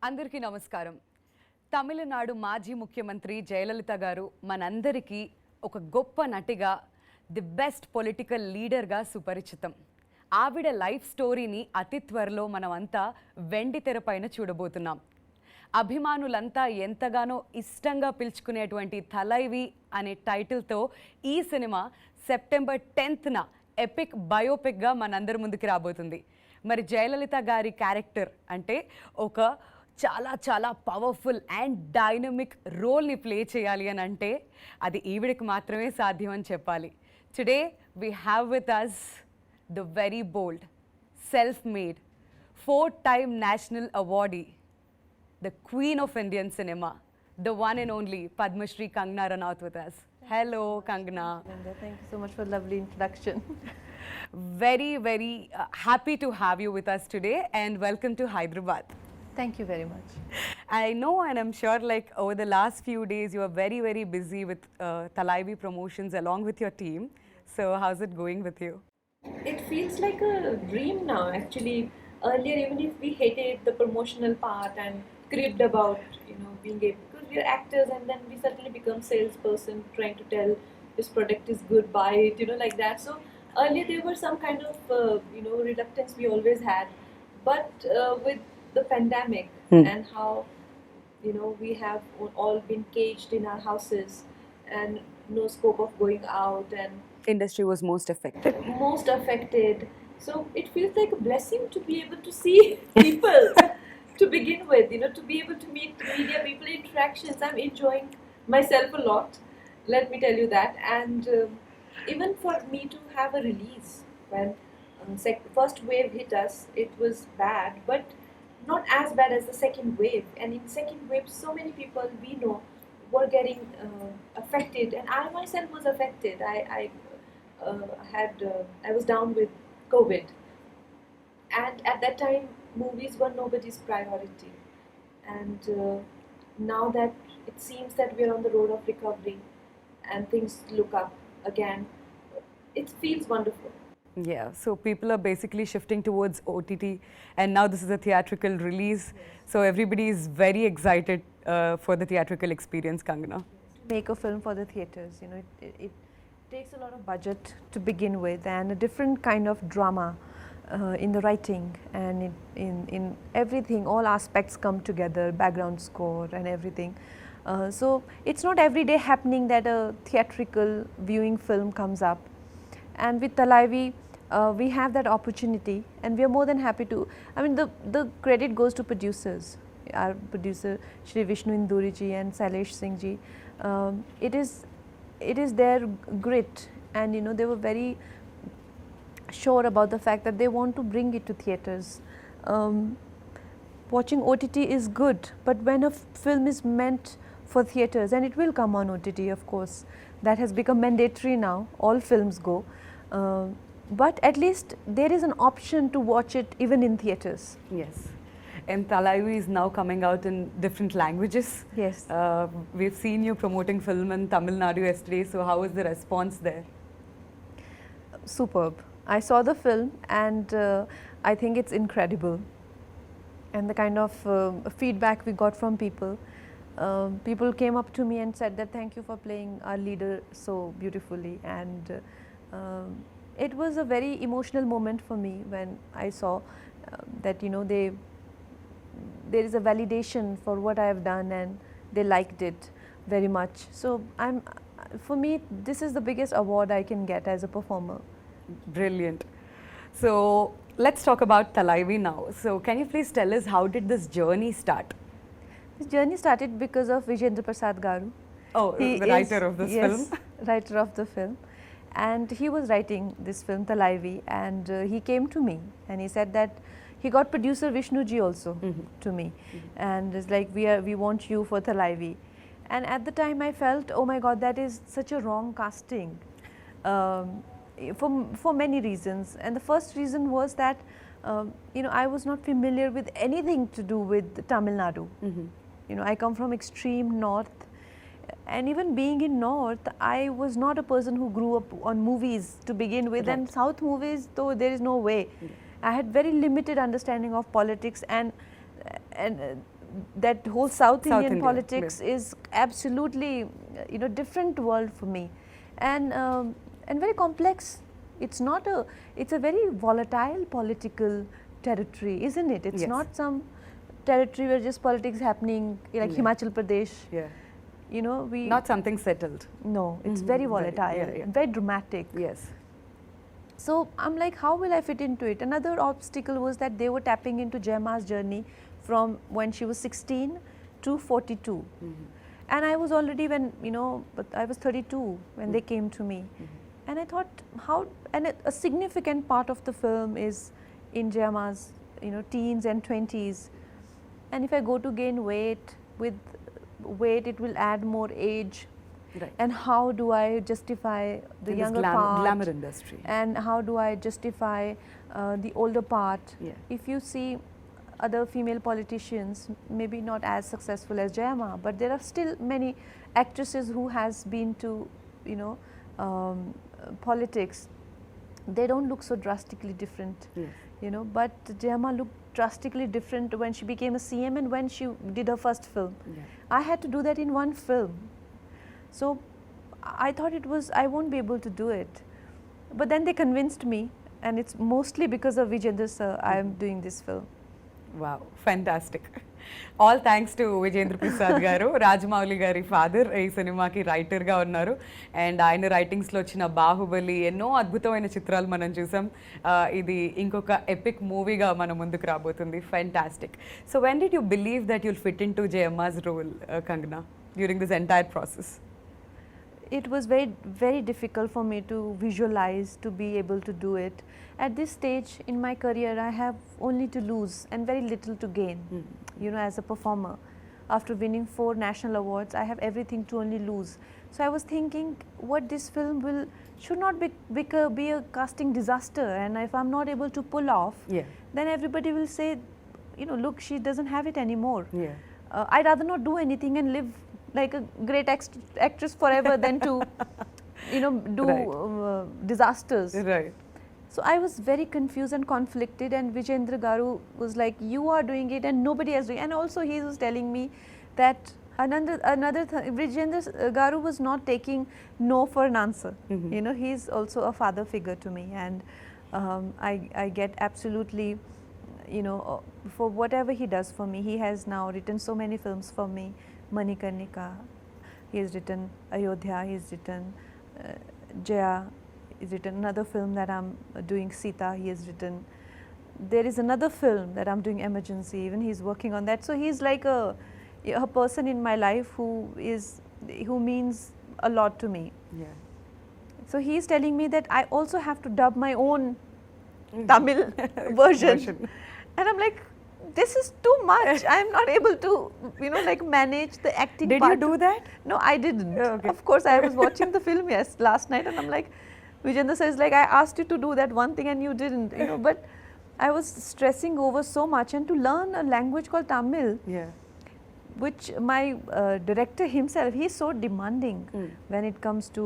అందరికీ నమస్కారం. తమిళనాడు మాజీ ముఖ్యమంత్రి జయలలిత గారు మనందరికీ ఒక గొప్ప నటిగా, ది బెస్ట్ పొలిటికల్ లీడర్గా సుపరిచితం. ఆవిడ లైఫ్ స్టోరీని అతి త్వరలో మనమంతా వెండి తెరపైన చూడబోతున్నాం. అభిమానులంతా ఎంతగానో ఇష్టంగా పిలుచుకునేటువంటి థలైవీ అనే టైటిల్తో ఈ సినిమా సెప్టెంబర్ 10న ఎపిక్ బయోపిక్గా మనందరి ముందుకు రాబోతుంది. మరి జయలలిత గారి క్యారెక్టర్ అంటే ఒక చాలా చాలా పవర్ఫుల్ అండ్ డైనమిక్ రోల్ని ప్లే చేయాలి అని అంటే అది ఈవిడికి మాత్రమే సాధ్యం అని చెప్పాలి. Today we have with us the very bold, self made, 4-time national awardee, the queen of Indian cinema, the one and only Padma Shri Kangana Ranaut with us. Hello, Kangana. Thank you so much for the lovely introduction. Very happy to have you with us today and welcome to Hyderabad. Thank you very much. I know and I'm sure like over the last few days you are very busy with Thalaivii promotions along with your team. So how's it going with you? It feels like a dream now actually. Earlier, even if we hated the promotional part and cribbed about being able, because we're actors and then we suddenly become salesperson trying to tell this product is good, buy it, like that. So earlier there were some kind of reluctance we always had, but with the pandemic and how we have all been caged in our houses and no scope of going out, and Industry was most affected. So it feels like a blessing to be able to see people to begin with, to be able to meet media people, interactions. I'm enjoying myself a lot, let me tell you that. And even for me to have a release when first wave hit us, it was bad, but not as bad as the second wave. And in second wave, so many people we know were getting affected, and I myself was affected. I was down with COVID, and at that time movies were nobody's priority, and now that it seems that we're on the road of recovery and things look up again, it feels wonderful. Yeah, so people are basically shifting towards OTT and now this is a theatrical release. Yes. So everybody is very excited for the theatrical experience, Kangana. Make a film for the theatres, it takes a lot of budget to begin with and a different kind of drama in the writing and in everything. All aspects come together, background score and everything. So it's not every day happening that a theatrical viewing film comes up, and with Thalaivii we have that opportunity and we are more than happy to. I mean, the credit goes to producers, our producer Shri Vishnu Induri ji and Sailesh Singh ji. It is their grit, and they were very sure about the fact that they want to bring it to theatres. Watching OTT is good, but when a film is meant for theatres, and it will come on OTT, of course, that has become mandatory now, all films go, but at least there is an option to watch it even in theatres. Yes, and Thalaivii is now coming out in different languages. Yes. We've seen you promoting film in Tamil Nadu yesterday, so how is the response there? Superb. I saw the film and I think it's incredible, and the kind of feedback we got from people. People came up to me and said that thank you for playing our leader so beautifully, and it was a very emotional moment for me when I saw that there is a validation for what I have done and they liked it very much. So for me this is the biggest award I can get as a performer. Brilliant. So let's talk about Thalaivii now. So can you please tell us how did this journey start? This journey started because of Vijayendra Prasad garu. Oh, the writer of this film. Yes, writer of the film. And he was writing this film Thalaivii, and he came to me and he said that he got producer Vishnu ji also to me, and it's like we want you for Thalaivii. And at the time I felt, oh my God, that is such a wrong casting. For many reasons, and the first reason was that I was not familiar with anything to do with Tamil Nadu. I come from extreme north, and even being in north, I was not a person who grew up on movies to begin with. Right. And south movies, though, there is no way. I had very limited understanding of politics, and that whole South South Indian India, politics is absolutely, different world for me, and very complex. It's not a, it's a very volatile political territory, isn't it? It's Yes. not some territory where just politics happening like Yeah. Himachal Pradesh. Yeah. We Not something settled. no, it's Mhm. very Very, volatile, yeah, yeah. very dramatic. Yes. So I'm like, how will I fit into it? Another obstacle was that they were tapping into Jaima's journey from when she was 16 to 42. And I was already but I was 32 when they came to me. And I thought, a significant part of the film is in Jaima's, teens and 20s. And if I go to gain weight, with weight it will add more age. Right. And how do I justify the In this younger part? glamour industry. And how do I justify the older part? Yeah. If you see other female politicians, maybe not as successful as Jayama, but there are still many actresses who has been to, politics. They don't look so drastically different, Yes. But Jayama looked drastically different when she became a CM and when she did her first film. Yeah. I had to do that in one film. So I thought I won't be able to do it. But then they convinced me, and it's mostly because of Vijayendra sir I am doing this film. Wow, fantastic. All thanks to Vijayendra Prasad garu, Rajamouli gari father ee సినిమాకి writer గా ఉన్నారు and ఆయన writings లో వచ్చిన బాహుబలి ఎన్నో అద్భుతమైన చిత్రాలు మనం చూసాం ఇది ఇంకొక ఎపిక్ మూవీగా మన ముందుకు రాబోతుంది fantastic so when did you believe that you'll fit in to Jayamma's role Kangana during this entire process It was very, very difficult for me to visualize, to be able to do it. At this stage in my career, I have only to lose and very little to gain, as a performer. After winning 4 national awards, I have everything to only lose. So I was thinking, what this film should not be a casting disaster, and if I'm not able to pull off, then everybody will say, look, she doesn't have it anymore. I'd rather not do anything and live like a great actress forever than to, do Right. disasters. Right. So I was very confused and conflicted, and Vijayendra garu was like, you are doing it and nobody else doing it. And also he was telling me that Vijayendra garu was not taking no for an answer. He's also a father figure to me, and I get absolutely, for whatever he does for me. He has now written so many films for me. Manikarnika, he has written Ayodhya, he has written Jaya, he's written another film that I'm doing, Sita, he has written. There is another film that I'm doing, Emergency, even he's working on that. So he's like a person in my life who means a lot to me. Yeah. So he's telling me that I also have to dub my own Tamil version. And I'm like, this is too much. I'm not able to, manage the acting Did part. you do that? No, I didn't. Okay. Of course, I was watching the film last night, and I'm like, Vijayendra says, like, I asked you to do that one thing and you didn't, but I was stressing over so much, and to learn a language called Tamil, Yeah. which my director himself, he's so demanding when it comes to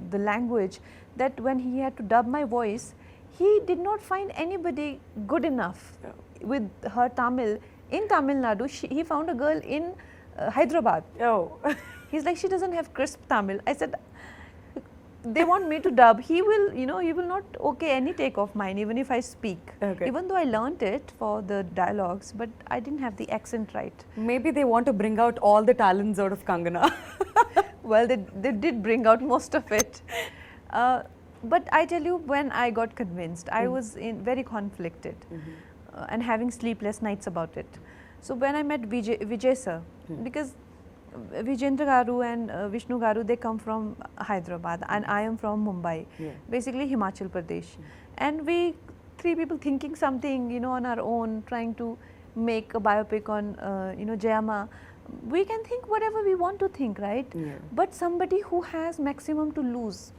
the language, that when he had to dub my voice, he did not find anybody good enough with her Tamil. In Tamil Nadu, he found a girl in Hyderabad. Oh. He's like, she doesn't have crisp Tamil. I said, they want me to dub. He will, he will not okay any take of mine, even if I speak. Okay. Even though I learnt it for the dialogues, but I didn't have the accent right. Maybe they want to bring out all the talents out of Kangana. Well, they did bring out most of it. But I tell you, when I got convinced, I was very conflicted and having sleepless nights about it. So when I met Vijay sir, because Vijayendra garu and Vishnu garu, they come from Hyderabad and I am from Mumbai, basically Himachal Pradesh. And we 3 people thinking something, on our own, trying to make a biopic on, Jayama. We can think whatever we want to think, right? But somebody who has maximum to lose.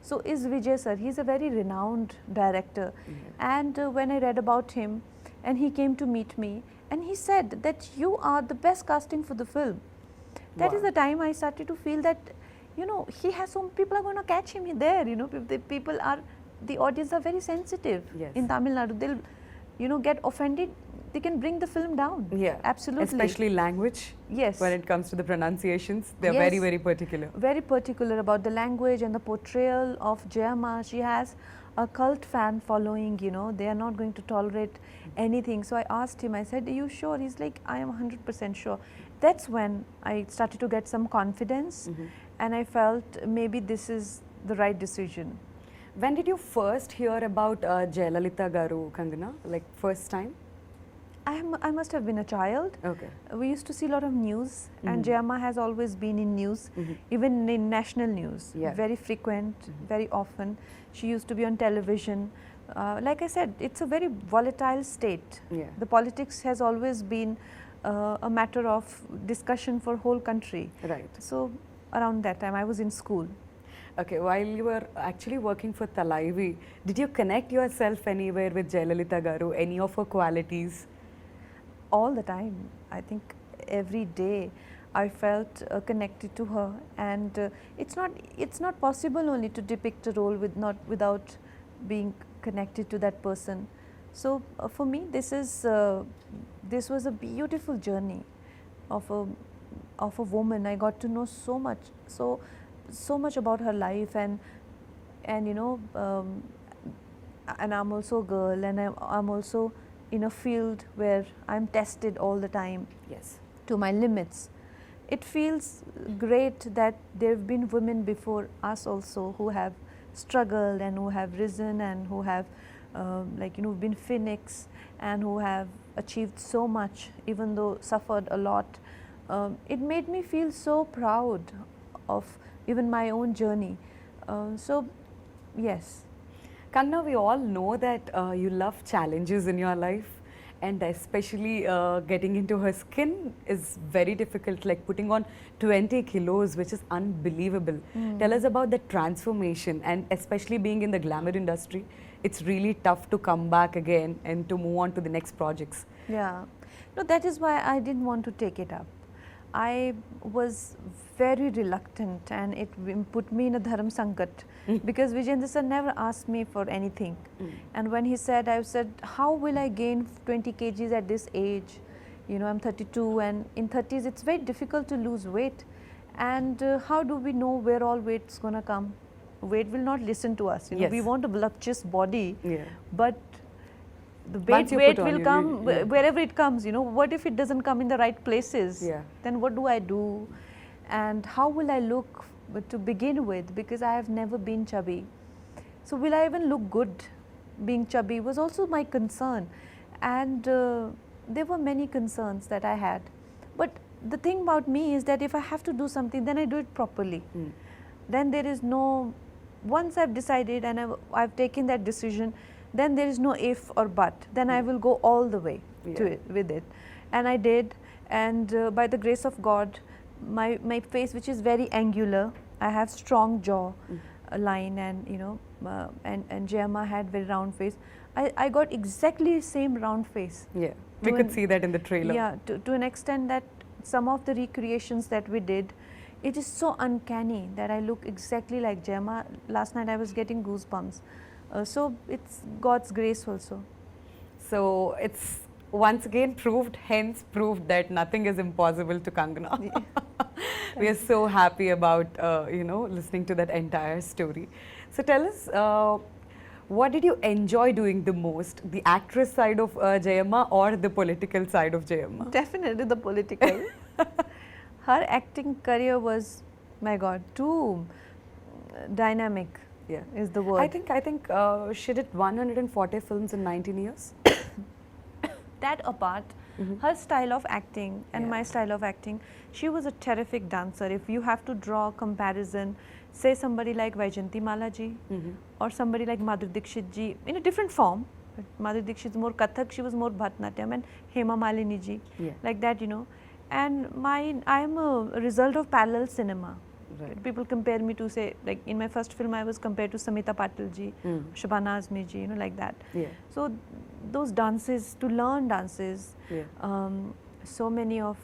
So is Vijay sir. He's a very renowned director. And when I read about him, and he came to meet me, and he said that you are the best casting for the film. That is the time I started to feel that, he has some people are going to catch him there. The audience are very sensitive in Tamil Nadu. They'll, get offended they can bring the film down. Yeah, Absolutely. especially language. Yes. When it comes to the pronunciations, they're Yes. very, very particular. Very particular about the language and the portrayal of Jayama. She has a cult fan following, you know, they are not going to tolerate anything. So I asked him, I said, are you sure? He's like, I am 100% sure. That's when I started to get some confidence, and I felt maybe this is the right decision. When did you first hear about Jayalalitha Garu, Kangana? Like first time? I must have been a child. Okay. We used to see a lot of news, and Jayama has always been in news, even in national news, Yeah. very frequent, very often. She used to be on television. Like I said, it's a very volatile state. Yeah. The politics has always been a matter of discussion for whole country. Right. So around that time, I was in school. Okay, while you were actually working for Thalaivii, did you connect yourself anywhere with Jayalalitha Garu, any of her qualities? All the time. I think every day I felt connected to her, and it's not possible only to depict a role without being connected to that person. So for me, this was a beautiful journey of a woman. I got to know so much about her life, and you know, and I'm also a girl, and I'm also in a field where I'm tested all the time Yes. to my limits. It feels great that there have been women before us also who have struggled and who have risen and who have like, you know, been phoenix and who have achieved so much, even though suffered a lot. It made me feel so proud of even my own journey. So yes. Kangana, we all know that you love challenges in your life, and especially getting into her skin is very difficult, like putting on 20 kilos, which is unbelievable. Tell us about the transformation, and especially being in the glamour industry, it's really tough to come back again and to move on to the next projects. Yeah, no, that is why I didn't want to take it up. I was very reluctant, and it put me in a dharam sankat because Vijayendra sir never asked me for anything. And when he said, I said, how will I gain 20 kgs at this age? You know, I'm 32, and in 30s it's very difficult to lose weight. And how do we know where all weight's gonna come? Weight will not listen to us. You know, Yes. we want a voluptuous body, Yeah. but the Once you weight put on, will you come really- yeah. wherever it comes. You know, what if it doesn't come in the right places? Yeah. Then what do I do? And how will I look to begin with? Because I have never been chubby. So will I even look good being chubby was also my concern. And there were many concerns that I had. But the thing about me is that if I have to do something, then I do it properly. Then there is no, once I've decided and I've taken that decision, then there is no if or but. Then I will go all the way to Yeah. it, with it. And I did. And by the grace of God, my face, which is very angular, I have strong jaw line, and you know, and Jayama had very round face. I got exactly same round face. Yeah, we To could an- see that in the trailer. Yeah, to an extent that some of the recreations that we did, it is so uncanny that I look exactly like Jayama. Last night I was getting goosebumps. So it's God's grace also. So it's once again proved that nothing is impossible to Kangana. We are so happy about you know, listening to that entire story. So tell us, what did you enjoy doing the most, the actress side of Jayama or the political side of Jayama? Definitely the political. Her acting career was, my God, too dynamic. Yeah. Is the word. I think she did 140 films in 19 years. That apart, her style of acting and Yeah. my style of acting, she was a terrific dancer. If you have to draw a comparison, say somebody like Vaijayanti Mala ji or somebody like Madhuri Dixit ji in a different form. But Madhuri Dixit is more Kathak, she was more Bharatanatyam, and Hema Malini ji, Yeah. like that, you know. And I am a result of parallel cinema. Right. People compare me to, say, like in my first film I was compared to Samita Patil ji, Shabana Azmi ji, you know, like that. Yeah. So those dances, to learn dances, Yeah. so many of,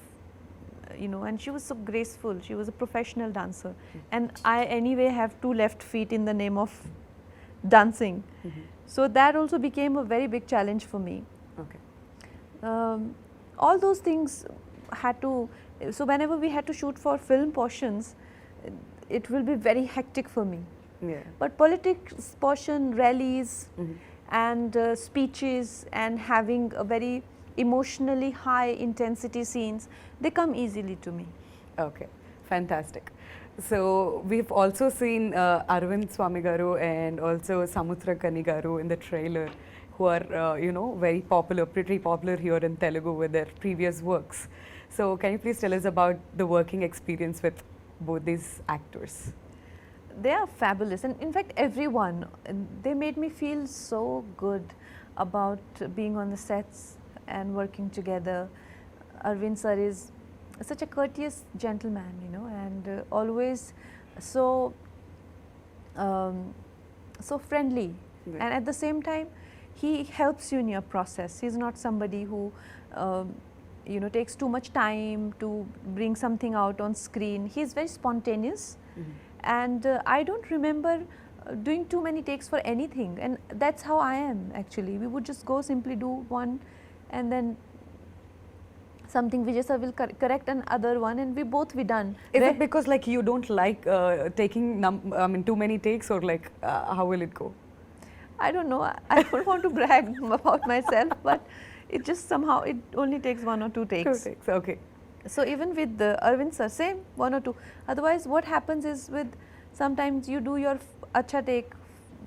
you know, and she was so graceful. She was a professional dancer. And I anyway have 2 left feet in the name of dancing. So that also became a very big challenge for me. Okay. All those things had to, so whenever we had to shoot for film portions, it will be very hectic for me. Yeah. But politics portion, rallies Mhm. and speeches and having a very emotionally high intensity scenes, they come easily to me. Okay, fantastic. So we've also seen Arvind Swami Garu and also Samutra Kani Garu in the trailer, who are very popular, pretty popular here in Telugu with their previous works. So can you please tell us about the working experience with both these actors? They are fabulous, and in fact everyone, they made me feel so good about being on the sets and working together. Arvind sir is such a courteous gentleman, and always so so friendly. Right. And at the same time, he helps you in your process. He's not somebody who takes too much time to bring something out on screen. He's very spontaneous. Mhm. And I don't remember doing too many takes for anything, and that's how I am actually. We would just go simply do one, and then something Vijay sir will correct another one, and we both be done. Is it because like you don't like taking too many takes, or like how will it go? I don't know. I don't want to brag about myself, but it just somehow it only takes 1 or 2 takes. 2 takes, okay. So even with the Arvind sir, same 1 or 2. Otherwise, what happens is with sometimes you do your acha take,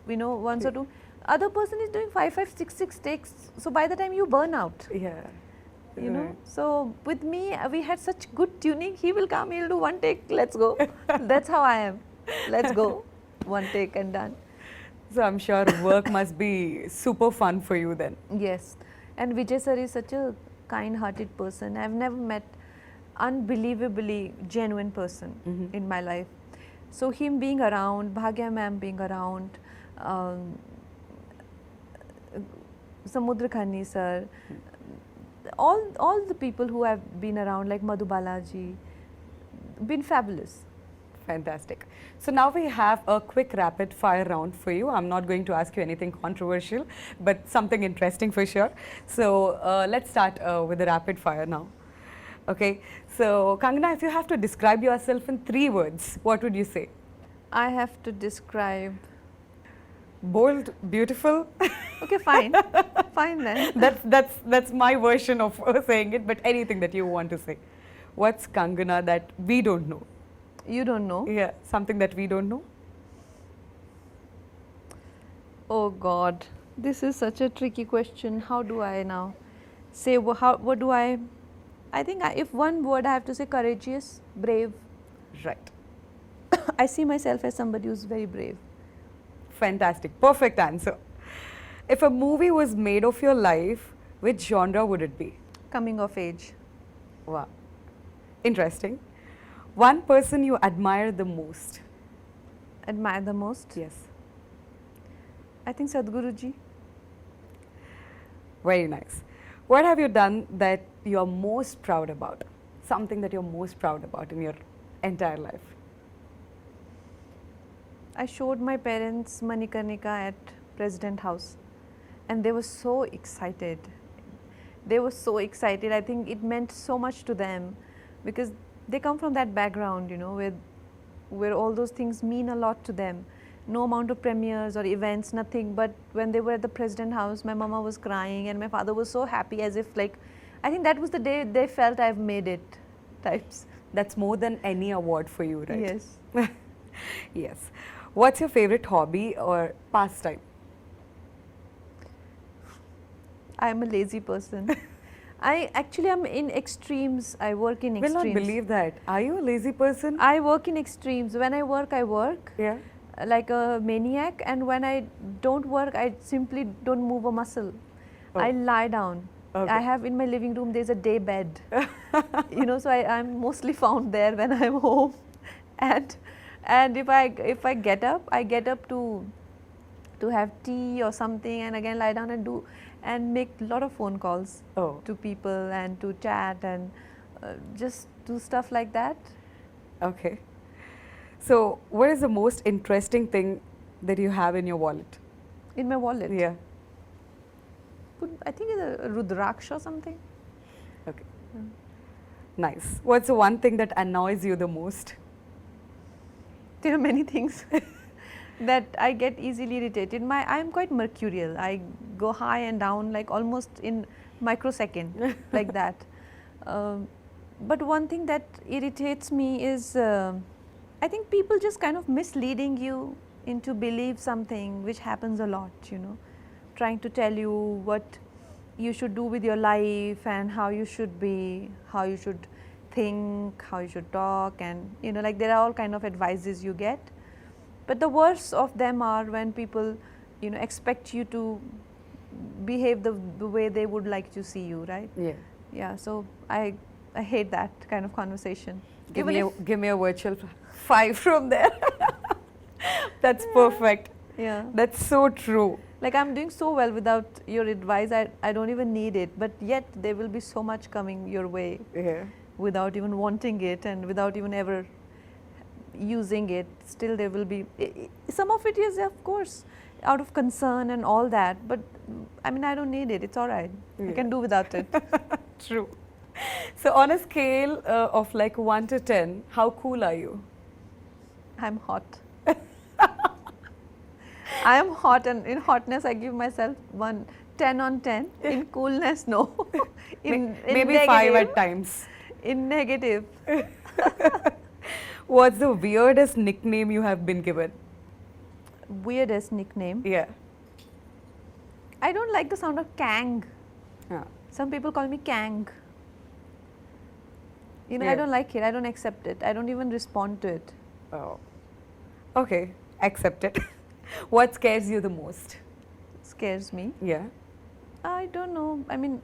once or two. Other person is doing 5, 6 takes. So by the time you burn out, Yeah. Right. So with me, we had such good tuning. He will come, he'll do 1 take. Let's go. That's how I am. Let's go. 1 take and done. So I'm sure work must be super fun for you then. Yes. And Vijay sir is such a kind-hearted person. I've never met unbelievably genuine person Mhm. in my life. So him being around, Bhagya ma'am being around, Samudra Khani sir, all the people who have been around, like Madhu Balaji, been fabulous. Fantastic. So now we have a quick rapid fire round for you. I'm not going to ask you anything controversial, but something interesting for sure. So let's start with the rapid fire now. Okay. So Kangana, if you have to describe yourself in 3 words, what would you say? I have to describe. Bold, beautiful. Okay, fine. Fine then. That's my version of saying it. But anything that you want to say. What's Kangana that we don't know? You don't know? Yeah, something that we don't know. Oh God, this is such a tricky question. How do I now say? What do I? I think if one word I have to say, courageous, brave. Right. I see myself as somebody who's very brave. Fantastic. Perfect answer. If a movie was made of your life, which genre would it be? Coming of age. Wow. Interesting. One person you admire the most? Admire the most? Yes. I think Sadhguruji. Very nice. What have you done that you're most proud about? Something that you're most proud about in your entire life? I showed my parents Manikarnika at President House, and they were so excited. They were so excited. I think it meant so much to them because they come from that background, where all those things mean a lot to them. No amount of premieres or events, nothing. But when they were at the President House, my mama was crying and my father was so happy, as if like, I think that was the day they felt I've made it types. That's more than any award for you, right? Yes. Yes. What's your favorite hobby or pastime? I'm a lazy person. I actually am in extremes. I work in Will extremes. not believe that. Are you a lazy person? I work in extremes. When I work Yeah. like a maniac, and when I don't work, I simply don't move a muscle. Oh. I lie down. Okay. I have in my living room, there's a day bed. So I'm mostly found there when I'm home. And if I get up, I get up to have tea or something, and again lie down and make a lot of phone calls Oh. to people and to chat and just do stuff like that. Okay. So, what is the most interesting thing that you have in your wallet? In my wallet. Yeah. I think it's a Rudraksh or something. Okay. Nice. What's the one thing that annoys you the most? There are many things that I get easily irritated. I'm quite mercurial. I go high and down like almost in microsecond, like that. But one thing that irritates me is I think people just kind of misleading you into believe something, which happens a lot, you know, trying to tell you what you should do with your life and how you should be, how you should think, how you should talk, and you know, like there are all kind of advices you get. But the worst of them are when people, you know, expect you to behave the way they would like to see you, right? Yeah. Yeah, so I hate that kind of conversation. Give Even me a virtual 5 from there. That's perfect. yeah, That's so true. like I'm doing so well without your advice. I don't even need it, but yet there will be so much coming your way Yeah. without even wanting it and without even ever using it. Still there will be some of it is of course out of concern and all that, but I mean I don't need it. It's all right. I Yeah. can do without it. True. So on a scale of like 1 to 10, how cool are you? I'm hot. I am hot, and in hotness I give myself 10 on 10. In coolness, no. in Maybe 5 negative- at times. In negative, What's the weirdest nickname you have been given? weirdest nickname. Yeah. I don't like the sound of Kang. Yeah. Some people call me Kang. You know, Yeah. I don't like it. I don't accept it. I don't even respond to it. Oh. Okay. Accept it. What scares you the most? Scares me. Yeah. I don't know. I mean,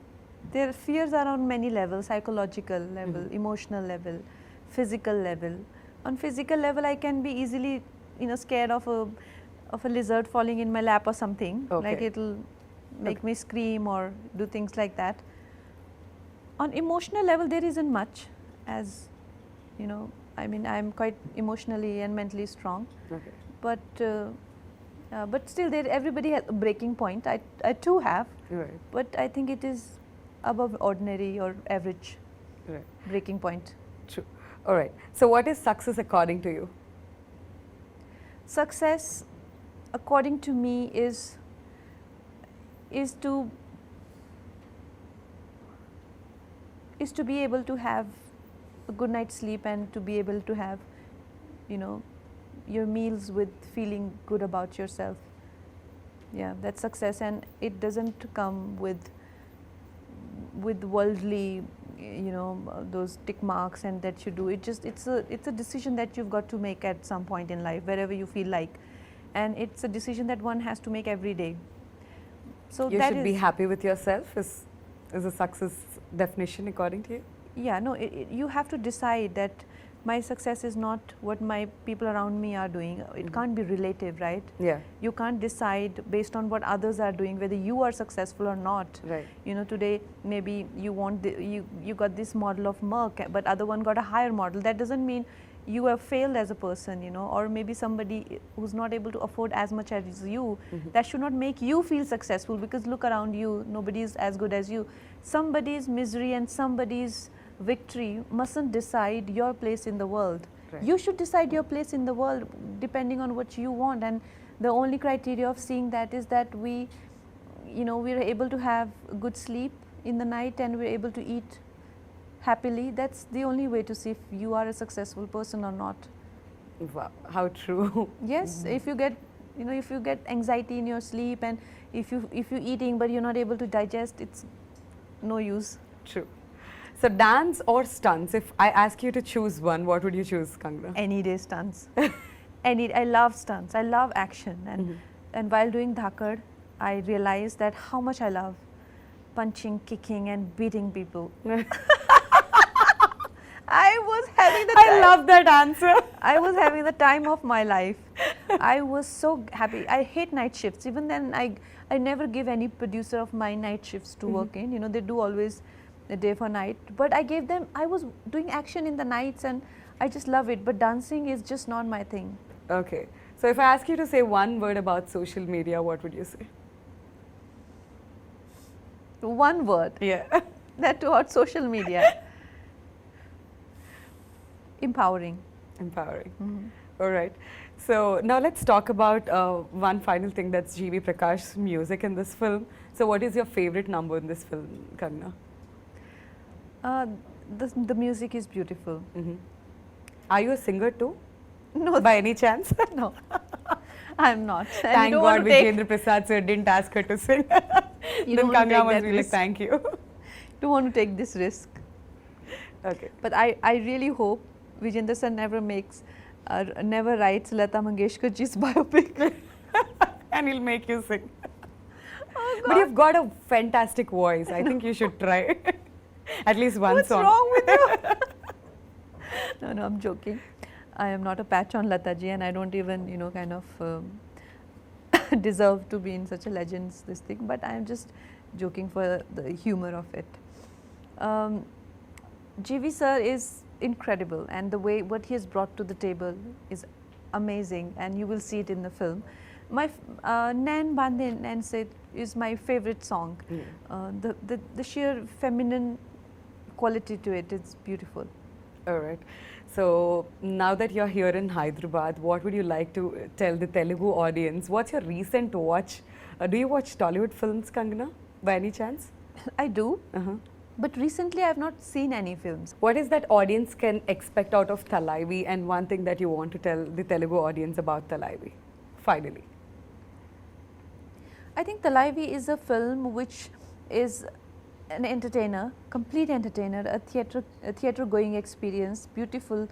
their fears are on many levels: psychological level, emotional level, physical level. On physical level, I can be easily, you know, scared of a lizard falling in my lap or something. Okay. Like it'll make me scream or do things like that. On emotional level, there isn't much, as you know. I mean, I'm quite emotionally and mentally strong, Okay. but still, everybody has a breaking point. I too have. Right. But I think it is above ordinary or average Right. breaking point. True. All right. So what is success according to you? Success, according to me, is to be able to have a good night's sleep and to be able to have, you know, your meals with feeling good about yourself. Yeah, that's success, and it doesn't come with worldly, you know, those tick marks and that you do. It's a decision that you've got to make at some point in life, wherever you feel like, and it's a decision that one has to make every day. So You that should be is- happy with yourself is a success definition according to you? Yeah, no, you have to decide that my success is not what my people around me are doing. It can't be relative, right? Yeah. You can't decide based on what others are doing whether you are successful or not. Right. You know, today maybe you want you got this model of Merck, but other one got a higher model. That doesn't mean you have failed as a person, you know, or maybe somebody who's not able to afford as much as you. That should not make you feel successful, because look around you, nobody is as good as you. Somebody's misery and somebody's victory mustn't decide your place in the world. Right. You should decide your place in the world depending on what you want, and the only criteria of seeing that is that we, you know, we're able to have good sleep in the night and we're able to eat happily. That's the only way to see if you are a successful person or not. Wow. How true. Yes, if you get, you know, if you get anxiety in your sleep, and if you're eating but you're not able to digest, it's no use. True. So dance or stunts? If I ask you to choose one, what would you choose, Kangana? Any day stunts. I love stunts. I love action, and while doing Dhakad, I realized that how much I love punching, kicking, and beating people. I was having the I love that answer. I was having the time of my life. I was so happy. I hate night shifts. Even then, I never give any producer of my night shifts to work in. You know, they do always the day for night. But I gave them, I was doing action in the nights and I just love it. But dancing is just not my thing. Okay. So if I ask you to say one word about social media, what would you say? one word, Yeah. that too on social media. Empowering. Empowering. Mhm. All right. So now let's talk about one final thing, that's G.V. Prakash's music in this film. So what is your favorite number in this film, Kangana? The music is beautiful. Are you a singer too, No, by any chance? no, I'm not. And you Thank don't God want to take, Vijayendra Prasad sir didn't ask her to sing. You Then don't want to Kangana take must that be like, risk. thank you. don't want to take this risk. Okay. But I really hope Vijayendra sir never writes Lata Mangeshkar ji's biopic. And he'll make you sing. Oh, But you've got a fantastic voice. I think you should try at least one What's song. wrong with you? No, I'm joking. I am not a patch on Lataji, and I don't even, kind of deserve to be in such a legend's this thing. But I am just joking for the humor of it. GV sir is incredible, and the way what he has brought to the table is amazing, and you will see it in the film. My Nan Bande Nan Said is my favorite song. The sheer feminine quality to it is beautiful. All right. So now that you're here in Hyderabad, what would you like to tell the Telugu audience? What's your recent watch? Do you watch Tollywood films, Kangana, by any chance? I do, but recently I have not seen any films. What is that audience can expect out of Thalaivii, and one thing that you want to tell the Telugu audience about Thalaivii, finally? I think Thalaivii is a film which is an entertainer, complete entertainer, a theatre going experience, beautiful,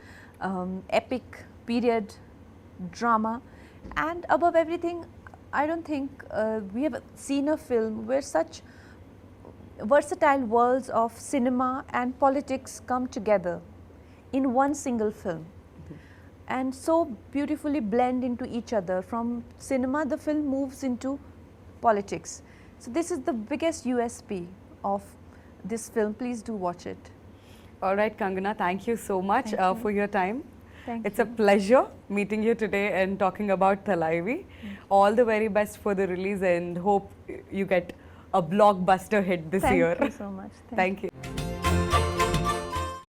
epic period drama, and above everything, I don't think we have seen a film where such versatile worlds of cinema and politics come together in one single film and so beautifully blend into each other. From cinema, the film moves into politics. So this is the biggest USP of this film. Please do watch it. All right, Kangana, thank you so much Thank you. for your time. Thank It's you. a pleasure meeting you today and talking about Thalaivii. All the very best for the release, and hope you get a blockbuster hit this year. Thank you so much. Thank you.